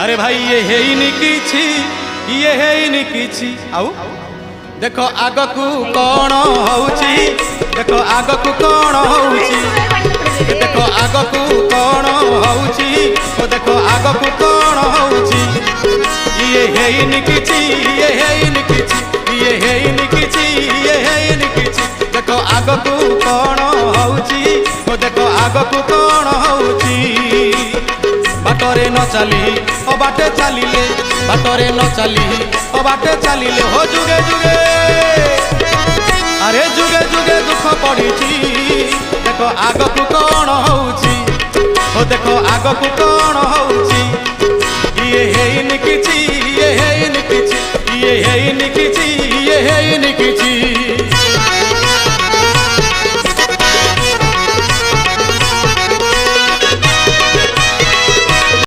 अरे भाई ये हेइनी किछि ये हेइनी किछि आउ देखो आगकू कौन होउची देखो आगकू कौन होउची देखो आगकू कौन होउची ओ देखो आगकू कौन होउची ये हेइनी किछि ये हेइनी किछि ये हेइनी किछि ये हेइनी किछि देखो आगकू कौन होउची ओ देखो आगकू कौन होउची बाटरे न चली ओ बाटे चलिले बाटरे न चली ओ बाटे चलिले हो जुगे जुगे अरे जुगे जुगे दुख पड़ीची देखो आगकू कौन होउची ओ देखो आगकू कौन होउची।